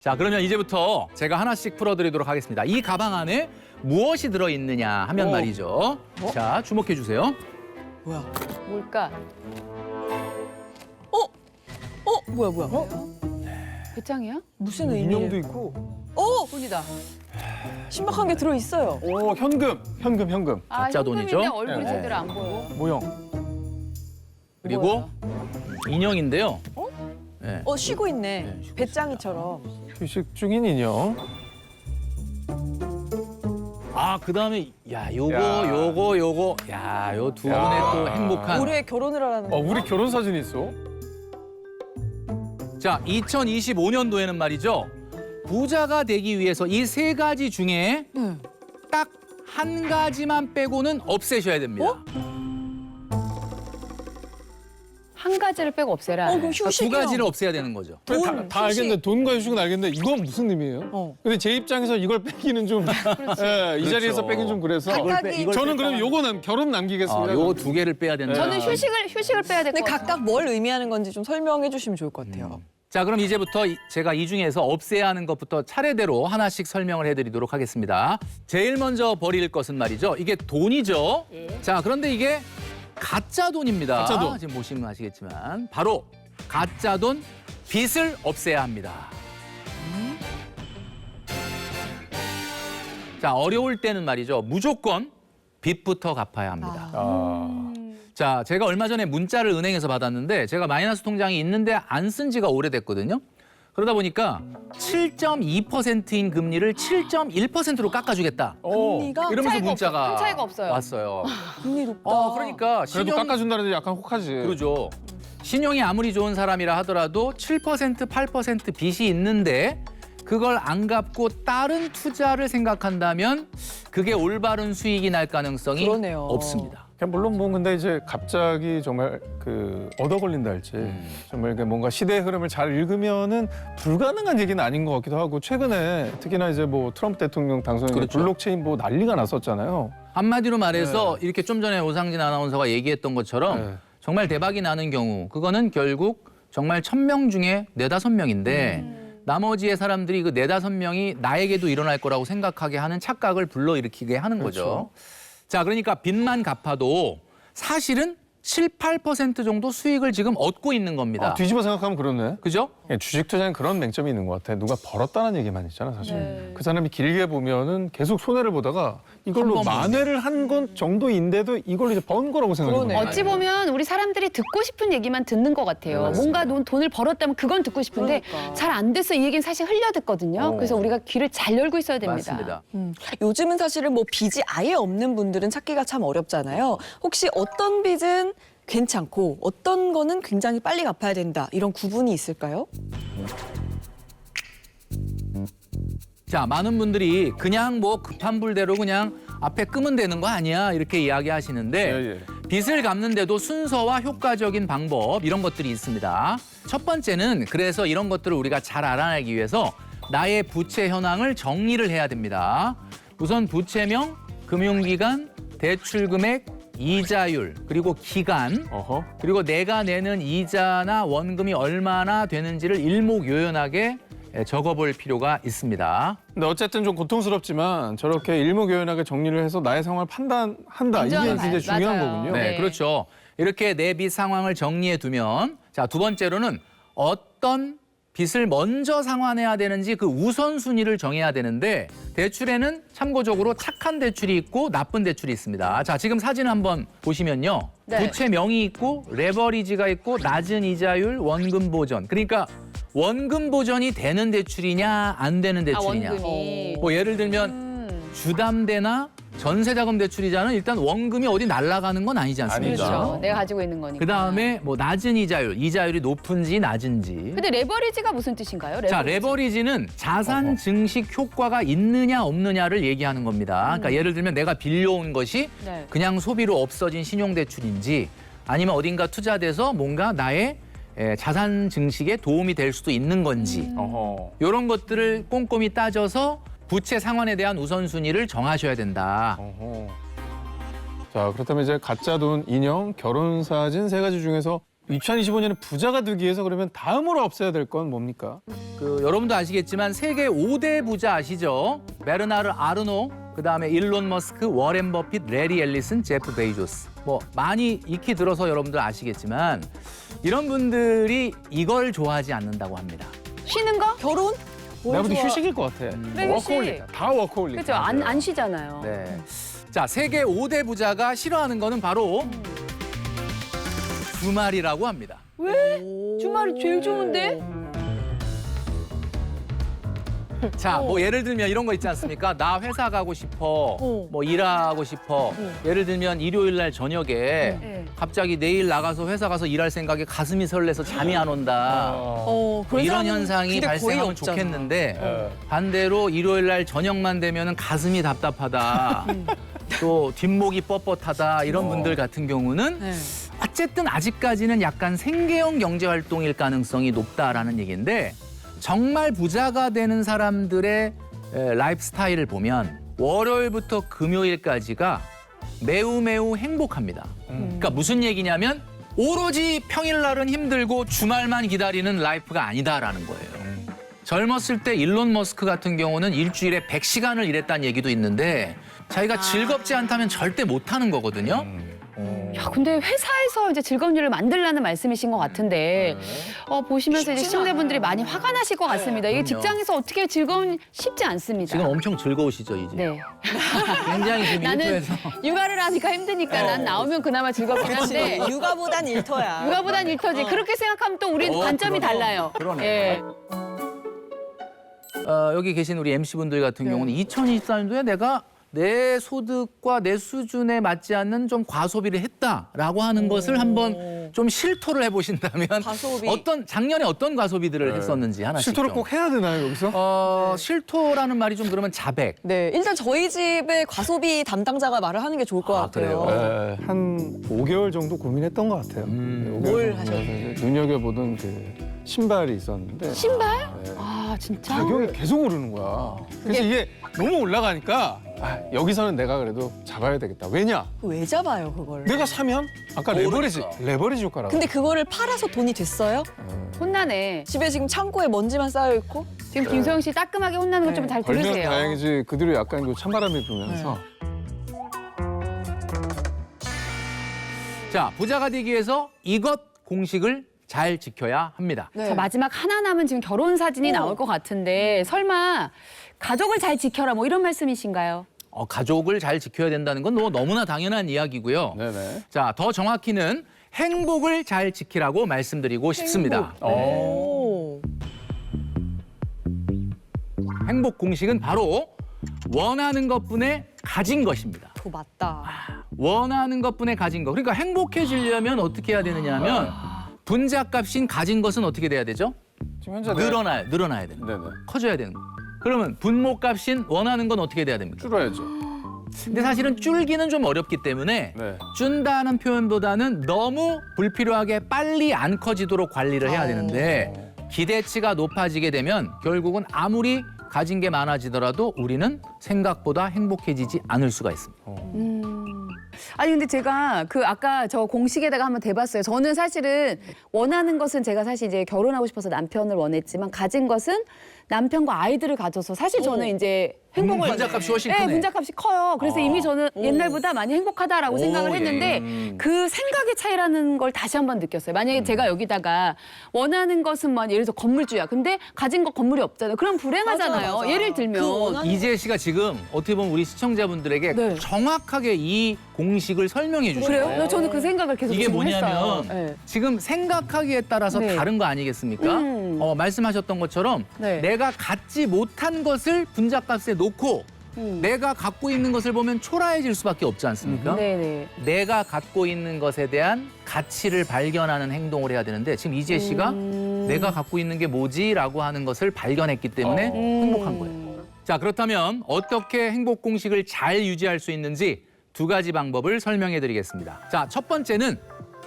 자, 그러면 이제부터 제가 하나씩 풀어드리도록 하겠습니다. 이 가방 안에 무엇이 들어있느냐 하면 말이죠. 자, 주목해 주세요. 뭐야? 뭘까? 뭐야? 배짱이야? 무슨 인형도 의미예요? 있고. 돈이다. 신박한 게 들어 있어요. 오, 현금. 가짜 돈이죠? 현금인데 얼굴이 네. 제대로 안 보여. 모형. 그리고 인형인데요. 네. 쉬고 있네. 네, 쉬고 배짱이처럼. 휴식 중인 인형. 아, 그다음에 야, 야. 요거. 야, 요 두 분의 야. 또 행복한. 올해 결혼을 하라는 거. 우리 결혼 사진 있어. 자, 2025년도에는 말이죠. 부자가 되기 위해서 이 세 가지 중에 딱 한 가지만 빼고는 없애셔야 됩니다. 한 가지를 빼고 없애라. 그럼 그러니까 두 휴식이요. 가지를 없애야 되는 거죠. 돈, 다 알겠는데 돈과 휴식은 알겠는데 이건 무슨 의미예요? 어. 근데 제 입장에서 이걸 빼기는 좀 이 자리에서 그렇죠. 빼긴 좀 그래서 각각이 저는 그럼 요거는 결혼 남기겠습니다. 요거 두 개를 빼야 된다. 저는 휴식을 빼야 될 근데 것 같아요. 각각 뭘 의미하는 건지 좀 설명해 주시면 좋을 것 같아요. 자, 그럼 이제부터 제가 이 중에서 없애야 하는 것부터 차례대로 하나씩 설명을 해드리도록 하겠습니다. 제일 먼저 버릴 것은 말이죠. 이게 돈이죠. 자, 그런데 이게 가짜 돈입니다. 가짜 돈. 지금 보시면 아시겠지만 바로 가짜 돈, 빚을 없애야 합니다. 자, 어려울 때는 말이죠. 무조건 빚부터 갚아야 합니다. 자, 제가 얼마 전에 문자를 은행에서 받았는데 제가 마이너스 통장이 있는데 안 쓴 지가 오래됐거든요. 그러다 보니까 7.2%인 금리를 7.1%로 깎아주겠다. 금리가 이러면서 차이가 문자가 큰 차이가 없어요. 왔어요. 금리 높다. 그러니까 그래도 신용 깎아준다는데 약간 혹하지. 그러죠. 신용이 아무리 좋은 사람이라 하더라도 7%, 8% 빚이 있는데 그걸 안 갚고 다른 투자를 생각한다면 그게 올바른 수익이 날 가능성이 그러네요. 없습니다. 물론 뭐 근데 이제 갑자기 정말 얻어 걸린다 할지 정말 이게 뭔가 시대의 흐름을 잘 읽으면은 불가능한 얘기는 아닌 것 같기도 하고 최근에 특히나 이제 뭐 트럼프 대통령 당선인 그렇죠. 블록체인 뭐 난리가 났었잖아요. 한마디로 말해서 이렇게 좀 전에 오상진 아나운서가 얘기했던 것처럼 네. 정말 대박이 나는 경우 그거는 결국 정말 1000명 중에 4, 5명인데 나머지의 사람들이 그 4, 5명이 나에게도 일어날 거라고 생각하게 하는 착각을 불러일으키게 하는 거죠. 자, 그러니까 빚만 갚아도 사실은 7, 8% 정도 수익을 지금 얻고 있는 겁니다. 뒤집어 생각하면 그렇네. 그죠? 주식 투자는 그런 맹점이 있는 것 같아. 누가 벌었다는 얘기만 있잖아, 사실. 네. 그 사람이 길게 보면은 계속 손해를 보다가 이걸로 한번 만회를 한 건 정도인데도 이걸로 이제 번 거라고 생각하는 그러네. 거야. 어찌 보면 우리 사람들이 듣고 싶은 얘기만 듣는 것 같아요. 맞습니다. 뭔가 돈을 벌었다면 그건 듣고 싶은데 그러니까. 잘 안 돼서 이 얘기는 사실 흘려 듣거든요. 그래서 우리가 귀를 잘 열고 있어야 됩니다. 맞습니다. 요즘은 사실은 뭐 빚이 아예 없는 분들은 찾기가 참 어렵잖아요. 혹시 어떤 빚은 괜찮고 어떤 거는 굉장히 빨리 갚아야 된다. 이런 구분이 있을까요? 자, 많은 분들이 그냥 뭐 급한 불대로 그냥 앞에 끄면 되는 거 아니야 이렇게 이야기하시는데 빚을 갚는데도 순서와 효과적인 방법 이런 것들이 있습니다. 첫 번째는 그래서 이런 것들을 우리가 잘 알아내기 위해서 나의 부채 현황을 정리를 해야 됩니다. 우선 부채명, 금융기간, 대출금액, 이자율, 그리고 기간, 어허. 그리고 내가 내는 이자나 원금이 얼마나 되는지를 일목요연하게 적어볼 필요가 있습니다. 근데 어쨌든 좀 고통스럽지만 저렇게 일목요연하게 정리를 해서 나의 상황을 판단한다. 이게 인정을 굉장히 중요한 맞아요. 거군요. 네, 네. 그렇죠. 이렇게 내 빚 상황을 정리해 두면 자, 두 번째로는 어떤 빚을 먼저 상환해야 되는지 그 우선순위를 정해야 되는데 대출에는 참고적으로 착한 대출이 있고 나쁜 대출이 있습니다. 자, 지금 사진 한번 보시면요. 네. 부채명이 있고 레버리지가 있고 낮은 이자율, 원금 보전. 그러니까 원금 보전이 되는 대출이냐 안 되는 대출이냐. 원금이. 뭐 예를 들면 주담대나 전세자금 대출이자는 일단 원금이 어디 날아가는 건 아니지 않습니까? 그렇죠. 내가 가지고 있는 거니까. 그다음에 뭐 낮은 이자율, 이자율이 높은지 낮은지. 근데 레버리지가 무슨 뜻인가요? 자, 레버리지는 자산 증식 효과가 있느냐 없느냐를 얘기하는 겁니다. 그러니까 예를 들면 내가 빌려온 것이 네. 그냥 소비로 없어진 신용대출인지 아니면 어딘가 투자돼서 뭔가 나의 자산 증식에 도움이 될 수도 있는 건지 어허. 이런 것들을 꼼꼼히 따져서 부채 상환에 대한 우선순위를 정하셔야 된다. 어허. 자, 그렇다면 이제 가짜 돈, 인형, 결혼 사진 세 가지 중에서 2025년에 부자가 되기 위해서 그러면 다음으로 없애야 될 건 뭡니까? 여러분도 아시겠지만 세계 5대 부자 아시죠? 베르나르 아르노, 그다음에 일론 머스크, 워렌 버핏, 레리 앨리슨, 제프 베이조스. 뭐 많이 익히 들어서 여러분들 아시겠지만 이런 분들이 이걸 좋아하지 않는다고 합니다. 쉬는 거? 결혼? 내가 보기 휴식일 것 같아. 그래, 워커홀릭. 다 워커홀릭. 그렇죠. 안 쉬잖아요. 네. 자, 세계 5대 부자가 싫어하는 거는 바로 주말이라고 합니다. 왜? 주말이 제일 좋은데? 자, 뭐 예를 들면 이런 거 있지 않습니까? 나 회사 가고 싶어. 뭐 일하고 싶어. 예를 들면 일요일 날 저녁에 네. 갑자기 내일 나가서 회사 가서 일할 생각에 가슴이 설레서 잠이 안 온다. 뭐 그런 이런 사람은 현상이 근데 거의 발생하면 없잖아. 좋겠는데 반대로 일요일 날 저녁만 되면 가슴이 답답하다. 또 뒷목이 뻣뻣하다. 이런 분들 같은 경우는 네. 어쨌든 아직까지는 약간 생계형 경제 활동일 가능성이 높다라는 얘기인데 정말 부자가 되는 사람들의 라이프 스타일을 보면 월요일부터 금요일까지가 매우 행복합니다. 그러니까 무슨 얘기냐면 오로지 평일날은 힘들고 주말만 기다리는 라이프가 아니다라는 거예요. 젊었을 때 일론 머스크 같은 경우는 일주일에 100시간을 일했다는 얘기도 있는데 자기가 즐겁지 않다면 절대 못하는 거거든요. 야, 근데 회사에서 이제 즐거운 일을 만들라는 말씀이신 것 같은데 보시면서 이제 시청자분들이 많이 화가 나실 것 같습니다. 이게 그럼요. 직장에서 어떻게 즐거운 쉽지 않습니다. 지금 엄청 즐거우시죠, 이제? 네. 굉장히 지금 나는 일터에서 육아를 하니까 힘드니까 난 나오면 그나마 즐겁긴 한데 육아보단 일터야. 육아보단 일터지. 그렇게 생각하면 또 우린 관점이 그러네. 달라요. 그러네. 예. 여기 계신 우리 MC분들 같은 경우는 2024년도에 내가 내 소득과 내 수준에 맞지 않는 좀 과소비를 했다라고 하는 것을 한번 좀 실토를 해보신다면 과소비. 작년에 어떤 과소비들을 했었는지 하나씩 실토를 좀. 꼭 해야 되나요, 여기서? 실토라는 말이 좀 그러면 자백. 네, 일단 저희 집의 과소비 담당자가 말을 하는 게 좋을 것 같아요. 그래요? 한 5개월 정도 고민했던 것 같아요. 네, 5개월 뭘 정도 하셨나요? 이제 눈여겨보던 그 신발이 있었는데 신발? 네. 아, 진짜? 가격이 계속 오르는 거야. 그래서 이게 너무 올라가니까 여기서는 내가 그래도 잡아야 되겠다. 왜냐? 왜 잡아요, 그걸? 내가 사면 아까 레버리지 효과라고. 근데 그거를 팔아서 돈이 됐어요? 혼나네. 집에 지금 창고에 먼지만 쌓여 있고? 지금 김소영 씨 따끔하게 혼나는 거 좀 잘 걸면 들으세요. 다행이지. 그 뒤로 약간 그 찬바람이 불면서 자, 부자가 되기 위해서 이것 공식을 잘 지켜야 합니다. 네. 자, 마지막 하나 남은 지금 결혼 사진이 나올 것 같은데 설마 가족을 잘 지켜라 뭐 이런 말씀이신가요? 가족을 잘 지켜야 된다는 건 너무나 당연한 이야기고요. 네네. 자, 더 정확히는 행복을 잘 지키라고 말씀드리고 싶습니다. 오. 행복 공식은 바로 원하는 것뿐에 가진 것입니다. 그거 맞다. 원하는 것뿐에 가진 것. 그러니까 행복해지려면 어떻게 해야 되느냐 하면 분자값인 가진 것은 어떻게 돼야 되죠? 지금 현재 늘어나야 되는 거예요. 네네. 커져야 되는 거예요. 그러면 분모값인 원하는 건 어떻게 돼야 됩니까? 줄어야죠. 근데 사실은 줄기는 좀 어렵기 때문에 네. 준다는 표현보다는 너무 불필요하게 빨리 안 커지도록 관리를 해야 되는데 기대치가 높아지게 되면 결국은 아무리 가진 게 많아지더라도 우리는 생각보다 행복해지지 않을 수가 있습니다. 아니 근데 제가 그 아까 저 공식에다가 한번 대봤어요. 저는 사실은 원하는 것은 제가 사실 이제 결혼하고 싶어서 남편을 원했지만 가진 것은 남편과 아이들을 가져서 사실 저는 이제 행복을 분자값이 훨씬 네, 크네. 분자값이 커요. 그래서 이미 저는 옛날보다 많이 행복하다라고 생각을 예. 했는데 그 생각의 차이라는 걸 다시 한번 느꼈어요. 만약에 제가 여기다가 원하는 것은 뭐 예를 들어 건물주야. 근데 가진 거 건물이 없잖아요. 그럼 불행하잖아요. 맞아. 예를 들면 그 원하는 이재 씨가 지금 어떻게 보면 우리 시청자분들에게 네. 정확하게 이 공식을 설명해 주신 그래요? 거예요. 저는 그 생각을 계속 이게 지금 뭐냐면 했어요. 네. 지금 생각하기에 따라서 네. 다른 거 아니겠습니까? 말씀하셨던 것처럼 네. 내가 갖지 못한 것을 분자값에 놓고 내가 갖고 있는 것을 보면 초라해질 수밖에 없지 않습니까? 네네. 내가 갖고 있는 것에 대한 가치를 발견하는 행동을 해야 되는데 지금 이재 씨가 내가 갖고 있는 게 뭐지라고 하는 것을 발견했기 때문에 행복한 거예요. 자, 그렇다면 어떻게 행복 공식을 잘 유지할 수 있는지 두 가지 방법을 설명해 드리겠습니다. 자, 첫 번째는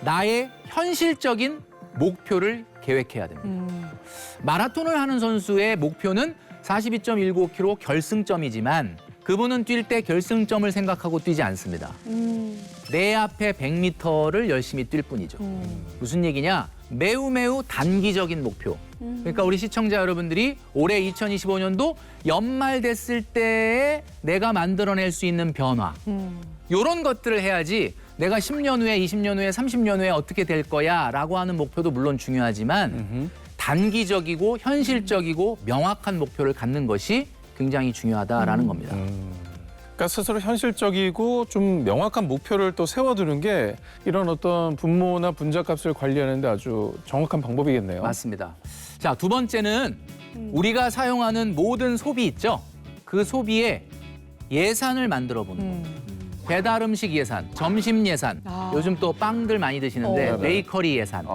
나의 현실적인 목표를 계획해야 됩니다. 마라톤을 하는 선수의 목표는 42.195km 결승점이지만 그분은 뛸 때 결승점을 생각하고 뛰지 않습니다. 내 앞에 100m를 열심히 뛸 뿐이죠. 무슨 얘기냐? 매우 단기적인 목표. 그러니까 우리 시청자 여러분들이 올해 2025년도 연말 됐을 때에 내가 만들어낼 수 있는 변화. 이런 것들을 해야지 내가 10년 후에, 20년 후에, 30년 후에 어떻게 될 거야 라고 하는 목표도 물론 중요하지만 단기적이고 현실적이고 명확한 목표를 갖는 것이 굉장히 중요하다라는 겁니다. 그러니까 스스로 현실적이고 좀 명확한 목표를 또 세워두는 게 이런 어떤 분모나 분자값을 관리하는 데 아주 정확한 방법이겠네요. 맞습니다. 자, 두 번째는 우리가 사용하는 모든 소비 있죠? 그 소비에 예산을 만들어 보는 거. 배달 음식 예산, 점심 예산, 요즘 또 빵들 많이 드시는데 베이커리 예산.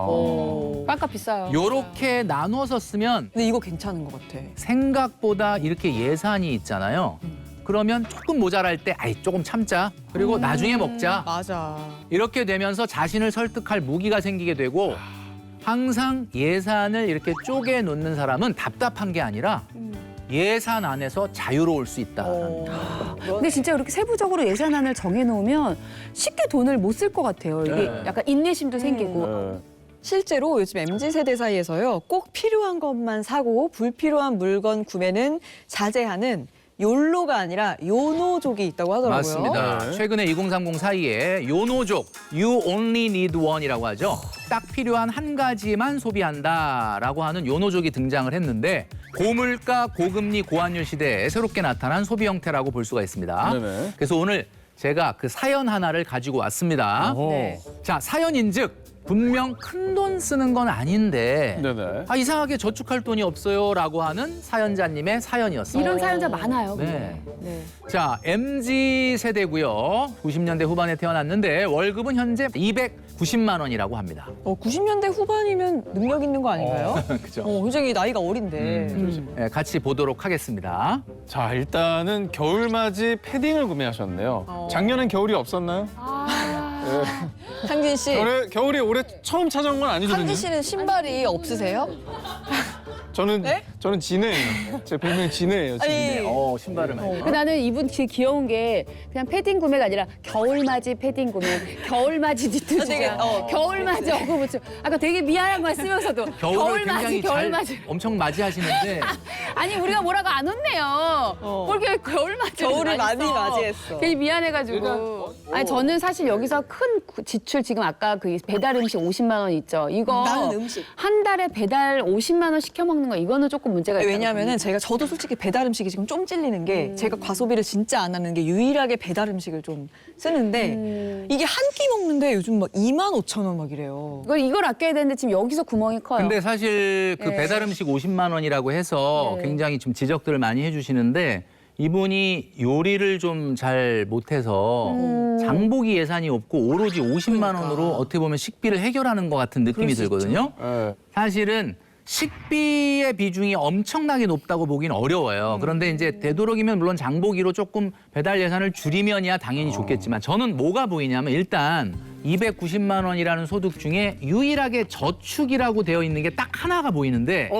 빵값 비싸요. 요렇게 나눠서 쓰면 근데 이거 괜찮은 것 같아. 생각보다 이렇게 예산이 있잖아요. 그러면 조금 모자랄 때 아이 조금 참자. 그리고 나중에 먹자. 맞아. 이렇게 되면서 자신을 설득할 무기가 생기게 되고 항상 예산을 이렇게 쪼개 놓는 사람은 답답한 게 아니라 예산 안에서 자유로울 수 있다. 근데 진짜 이렇게 세부적으로 예산안을 정해놓으면 쉽게 돈을 못 쓸 것 같아요. 이게 네. 약간 인내심도 생기고. 실제로 요즘 MZ세대 사이에서요. 꼭 필요한 것만 사고 불필요한 물건 구매는 자제하는 욜로가 아니라 요노족이 있다고 하더라고요. 맞습니다. 네. 최근에 2030 사이에 요노족, You Only Need One이라고 하죠. 딱 필요한 한 가지만 소비한다라고 하는 요노족이 등장을 했는데 고물가, 고금리, 고환율 시대에 새롭게 나타난 소비 형태라고 볼 수가 있습니다. 네네. 그래서 오늘 제가 그 사연 하나를 가지고 왔습니다. 네. 자, 사연인즉 분명 큰 돈 쓰는 건 아닌데 네네. 아, 이상하게 저축할 돈이 없어요라고 하는 사연자님의 사연이었어요. 이런 사연자 많아요. 네. 네. 자, MZ 세대고요. 90년대 후반에 태어났는데 월급은 현재 290만 원이라고 합니다. 90년대 후반이면 능력 있는 거 아닌가요? 그죠? 굉장히 나이가 어린데. 네, 같이 보도록 하겠습니다. 자, 일단은 겨울맞이 패딩을 구매하셨네요. 작년엔 겨울이 없었나요? 상진 씨. 겨울이 올해 처음 찾아온 건 아니거든요. 상진 씨는 신발이 없으세요? 저는 네? 저는 진해예요. 제 별명이 진해예요. 진해. 아니, 신발을 많이. 그 나는 이분 되게 귀여운 게 그냥 패딩 구매가 아니라 겨울맞이 패딩 구매, 겨울맞이 니트 되게, 주자, 겨울맞이 어구부츠. 아까 되게 미안한 말 쓰면서도 겨울을 굉장히 겨울맞이. 잘 엄청 맞이하시는데 아니 우리가 뭐라고 안 혼내요. 뭘 이렇게 겨울맞이 겨울을 많이 맞이했어. 괜히 미안해가지고. 아니 저는 사실 여기서 큰 지출 지금 아까 그 배달 음식 50만 원 있죠. 이거 나는 음식. 한 달에 배달 50만 원 시켜 먹는 거 이거는 조금 문제가 있어요. 왜냐하면은 저도 솔직히 배달 음식이 지금 좀 찔리는 게 제가 과소비를 진짜 안 하는 게 유일하게 배달 음식을 좀 쓰는데 이게 한 끼 먹는데 요즘 막 25,000원 막 이래요. 이걸 아껴야 되는데 지금 여기서 구멍이 커요. 근데 사실 그 네. 배달 음식 50만 원이라고 해서 네. 굉장히 좀 지적들을 많이 해주시는데 이분이 요리를 좀 잘 못해서 장보기 예산이 없고 오로지 50만 원으로 어떻게 보면 식비를 해결하는 것 같은 느낌이 들거든요. 네. 사실은 식비의 비중이 엄청나게 높다고 보기는 어려워요. 그런데 이제 되도록이면 물론 장보기로 조금 배달 예산을 줄이면야 당연히 좋겠지만 저는 뭐가 보이냐면 일단 290만 원이라는 소득 중에 유일하게 저축이라고 되어 있는 게 딱 하나가 보이는데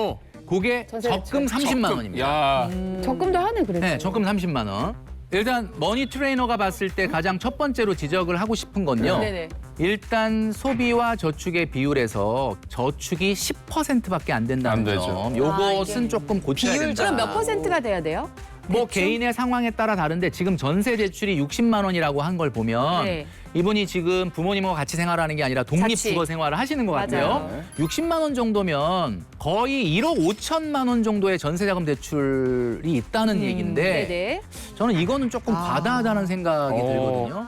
그게 적금 30만 원입니다. 야, 적금도 하네 그래도. 네, 적금 30만 원. 일단 머니 트레이너가 봤을 때 가장 첫 번째로 지적을 하고 싶은 건요. 네네. 일단 소비와 저축의 비율에서 저축이 10%밖에 안 된다는 안 되죠. 점. 요것은 조금 고쳐야 된다. 그럼 몇 퍼센트가 돼야 돼요? 뭐 개인의 상황에 따라 다른데 지금 전세 대출이 60만 원이라고 한 걸 보면 네. 이분이 지금 부모님과 같이 생활하는 게 아니라 독립주거 생활을 하시는 것 같아요. 맞아요. 60만 원 정도면 거의 1억 5천만 원 정도의 전세자금 대출이 있다는 얘기인데 네네. 저는 이거는 조금 과다하다는 생각이 들거든요.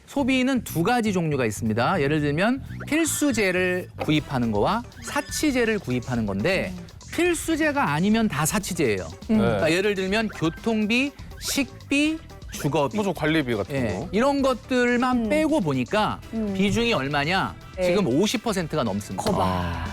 소비는 두 가지 종류가 있습니다. 예를 들면 필수재를 구입하는 거와 사치재를 구입하는 건데 필수재가 아니면 다 사치재예요. 그러니까 예를 들면 교통비, 식비, 주거비. 뭐좀 관리비 같은 예, 거. 이런 것들만 빼고 보니까 비중이 얼마냐? 네. 지금 50%가 넘습니다. 거봐.